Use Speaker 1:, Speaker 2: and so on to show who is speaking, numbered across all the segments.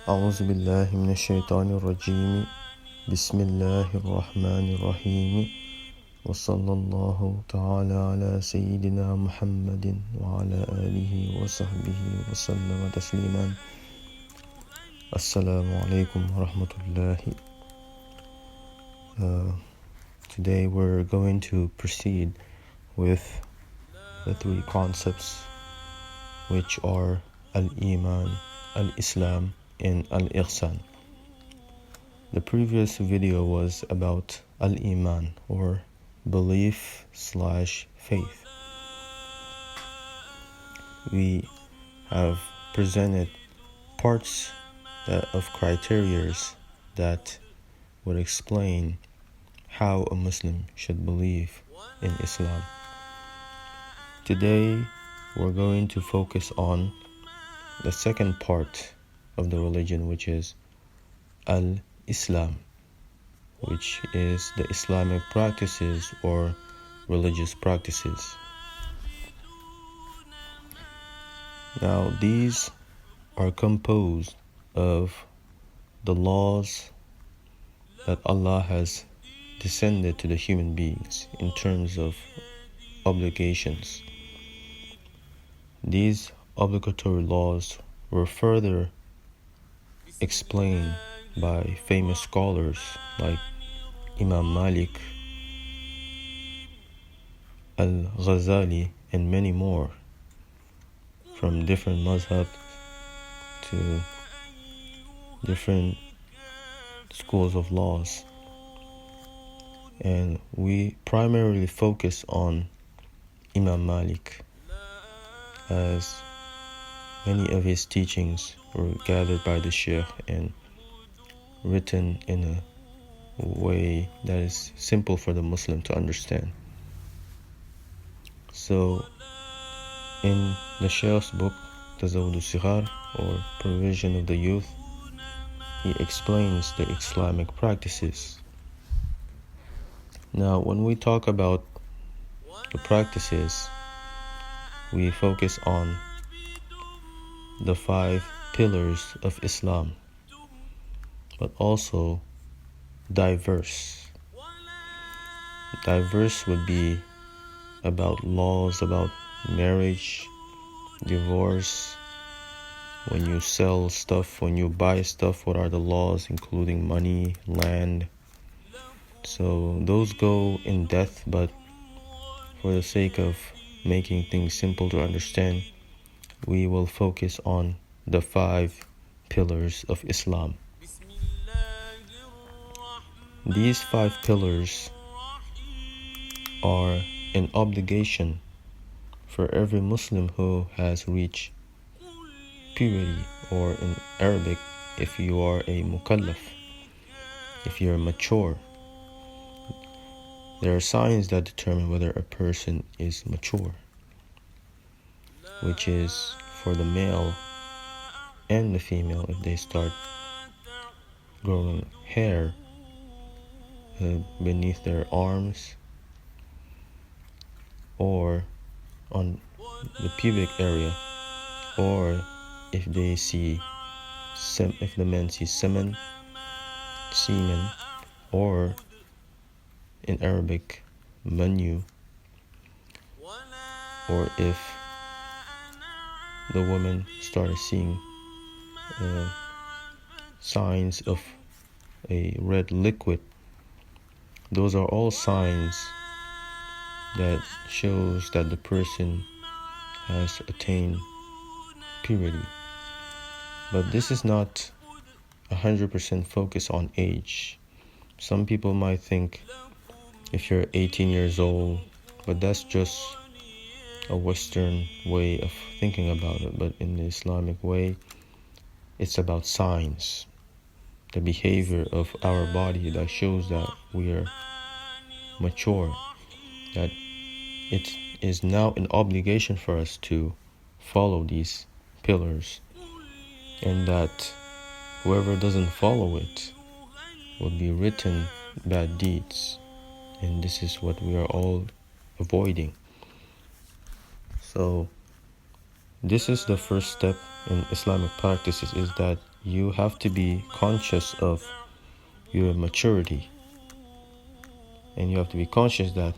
Speaker 1: أعوذ بالله من الشيطان الرجيم بسم الله الرحمن الرحيم وصلى الله تعالى على سيدنا محمد وعلى آله وصحبه وسلم تسليما السلام عليكم ورحمة الله. Today we're going to proceed with the three concepts, which are Al-Iman, Al-Islam, and Al-Ihsan. The previous video was about Al-Iman, or belief/faith. We have presented parts of criterias that would explain how a Muslim should believe in Islam. Today we're going to focus on the second part of the religion, which is Al-Islam, which is the Islamic practices or religious practices. Now, these are composed of the laws that Allah has descended to the human beings in terms of obligations. These obligatory laws were further explained by famous scholars like Imam Malik, Al-Ghazali, and many more from different mazhab to different schools of laws. And we primarily focus on Imam Malik, as many of his teachings were gathered by the Shaykh and written in a way that is simple for the Muslim to understand. So, in the Shaykh's book, Tazawwud al-Sighar, or Provision of the Youth, he explains the Islamic practices. Now, when we talk about the practices, we focus on the 5 pillars of Islam, but also diverse. Diverse would be about laws about marriage, divorce, when you sell stuff, when you buy stuff, what are the laws, including money, land. So those go in depth, but for the sake of making things simple to understand, we will focus on the 5 pillars of Islam. These 5 pillars are an obligation for every Muslim who has reached puberty, or in Arabic, if you are a mukallaf, if you're mature. There are signs that determine whether a person is mature, which is for the male and the female. If they start growing hair beneath their arms or on the pubic area, or if they see if the men see semen, or in Arabic manu, or if the woman started seeing signs of a red liquid. Those are all signs that shows that the person has attained puberty. But this is not 100% focused on age. Some people might think if you're 18 years old, but that's just a Western way of thinking about it. But in the Islamic way, it's about signs, the behavior of our body that shows that we are mature, that it is now an obligation for us to follow these pillars, and that whoever doesn't follow it will be written bad deeds. And this is what we are all avoiding. So this is the first step in Islamic practices, is that you have to be conscious of your maturity, and you have to be conscious that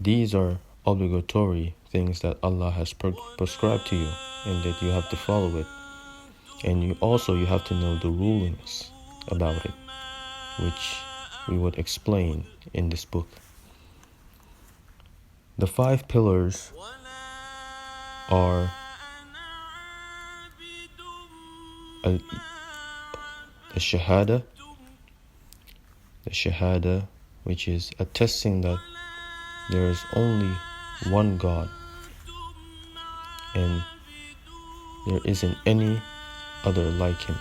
Speaker 1: these are obligatory things that Allah has prescribed to you, and that you have to follow it. And you have to know the rulings about it, which we would explain in this book. The 5 pillars are the shahada, which is attesting that there is only one God and there isn't any other like him,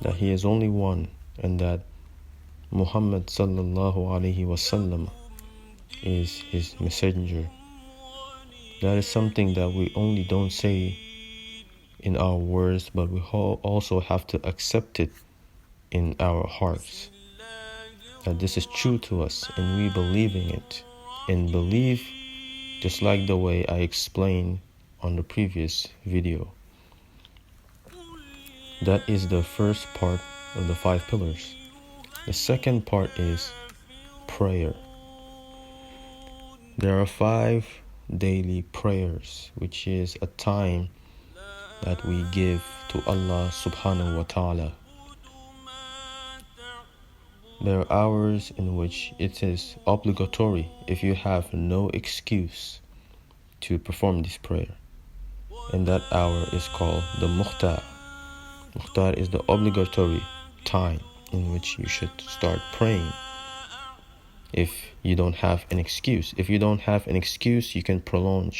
Speaker 1: that he is only one, and that Muhammad sallallahu alaihi wasallam is his messenger. That is something that we only don't say in our words, but we also have to accept it in our hearts, that this is true to us and we believe in it. And believe just like the way I explained on the previous video. That is the first part of the 5 pillars. The second part is prayer. There are 5 daily prayers, which is a time that we give to Allah subhanahu wa ta'ala. There are hours in which it is obligatory if you have no excuse to perform this prayer. And that hour is called the Mukhtar. Mukhtar is the obligatory time in which you should start praying if you don't have an excuse. If you don't have an excuse, you can prolong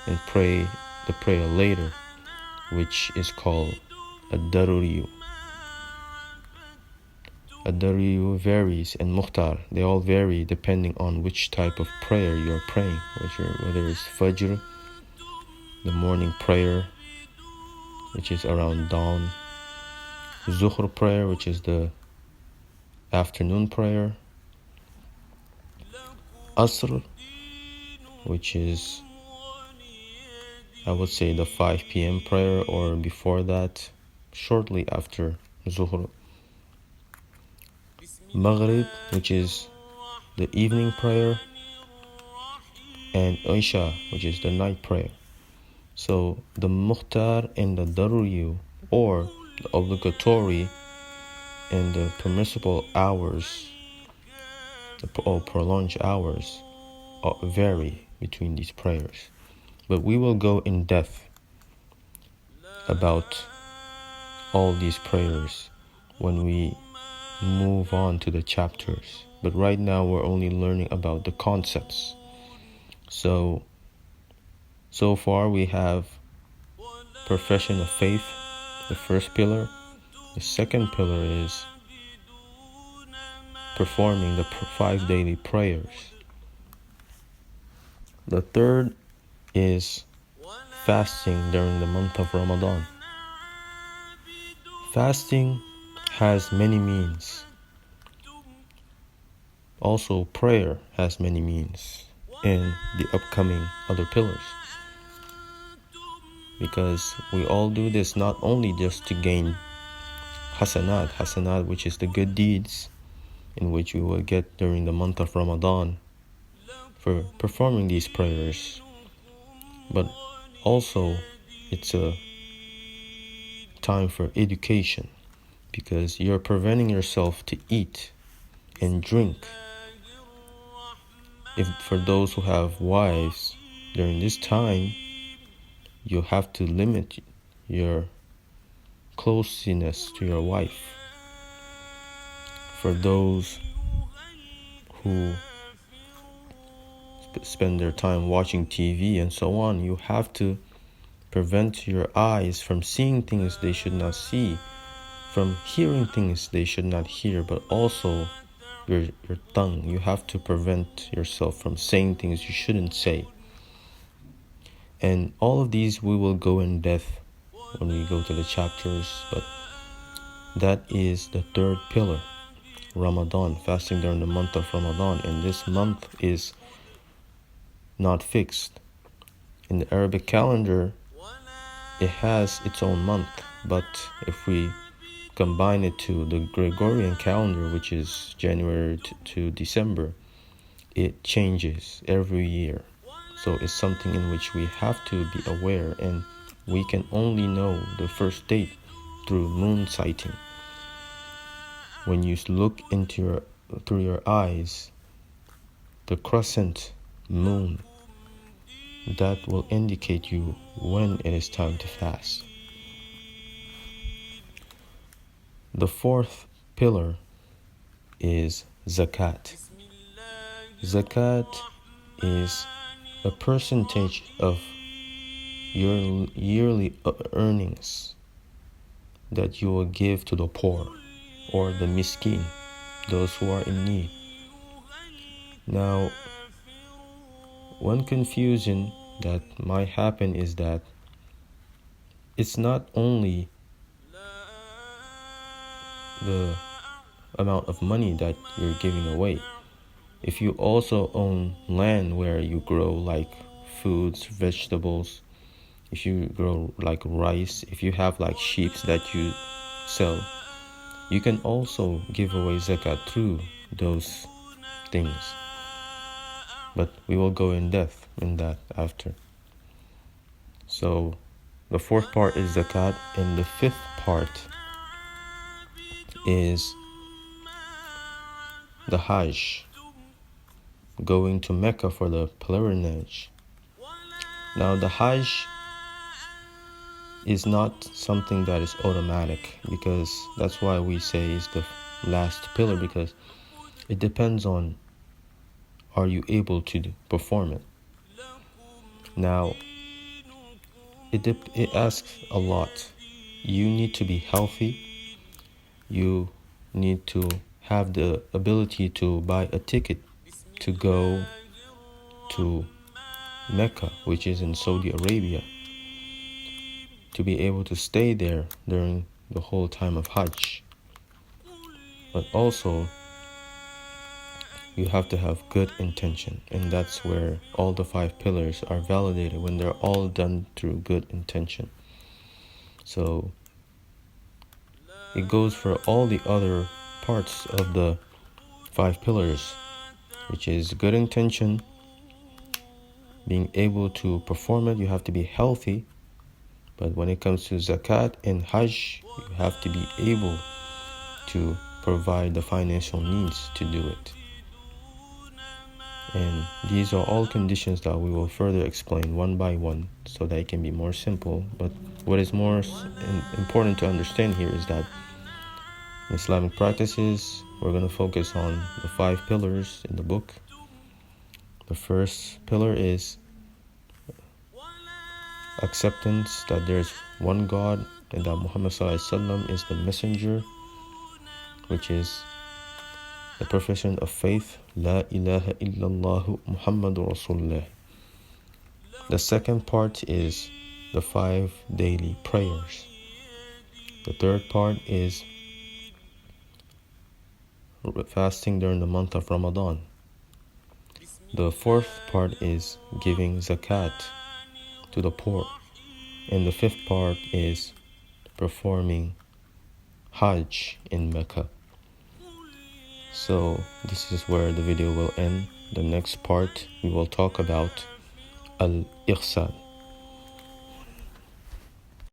Speaker 1: and pray the prayer later, which is called ad-daruriyu. Ad-daruriyu varies, and Mukhtar, they all vary depending on which type of prayer you're praying, whether it's Fajr, the morning prayer, which is around dawn, Zuhr prayer, which is the afternoon prayer, Asr, which is, I would say, the 5 p.m. prayer, or before that, shortly after Zuhr, Maghrib, which is the evening prayer, and Isha, which is the night prayer. So the Mukhtar and the Daruriyu, or the obligatory and the permissible hours, or prolonged hours, vary between these prayers. But we will go in depth about all these prayers when we move on to the chapters. But right now we're only learning about the concepts. So far we have profession of faith, the first pillar. The second pillar is performing the 5 daily prayers. The third is fasting during the month of Ramadan. Fasting has many means. Also, prayer has many means in the upcoming other pillars. Because we all do this not only just to gain hasanat, which is the good deeds in which we will get during the month of Ramadan for performing these prayers, but also it's a time for education, because you're preventing yourself to eat and drink. If for those who have wives, during this time you have to limit your closeness to your wife. For those who spend their time watching TV and so on, you have to prevent your eyes from seeing things they should not see, from hearing things they should not hear, but also your tongue. You have to prevent yourself from saying things you shouldn't say. And all of these we will go in depth when we go to the chapters, but that is the third pillar, Ramadan, fasting during the month of Ramadan. And this month is not fixed. In the Arabic calendar, it has its own month. But if we combine it to the Gregorian calendar, which is January to December, it changes every year. So it's something in which we have to be aware, and we can only know the first date through moon sighting. When you look through your eyes, the crescent moon, that will indicate you when it is time to fast. The fourth pillar is zakat. Zakat is a percentage of your yearly earnings that you will give to the poor or the miskin, those who are in need. Now, one confusion that might happen is that it's not only the amount of money that you're giving away. If you also own land where you grow like foods, vegetables, if you grow like rice, if you have like sheep that you sell, you can also give away zakat through those things. But we will go in depth in that after. So the fourth part is zakat, and the fifth part is the Hajj, going to Mecca for the pilgrimage. Now the Hajj is not something that is automatic, because that's why we say it's the last pillar, because it depends on, are you able to perform it? Now it asks a lot. You need to be healthy. You need to have the ability to buy a ticket to go to Mecca, which is in Saudi Arabia, to be able to stay there during the whole time of Hajj. But also, you have to have good intention, and that's where all the 5 pillars are validated, when they're all done through good intention. So it goes for all the other parts of the 5 pillars, which is good intention, being able to perform it. You have to be healthy. But when it comes to zakat and Hajj, you have to be able to provide the financial needs to do it. And these are all conditions that we will further explain one by one, so that it can be more simple. But what is more important to understand here is that in Islamic practices, we're going to focus on the 5 pillars in the book. The first pillar is acceptance that there's one God and that Muhammad ﷺ is the messenger, which is the profession of faith, La ilaha illallah Muhammadur Rasulullah. The second part is the 5 daily prayers. The third part is fasting during the month of Ramadan. The fourth part is giving zakat to the poor. And the fifth part is performing Hajj in Mecca. So this is where the video will end. The next part we will talk about Al-Ihsan.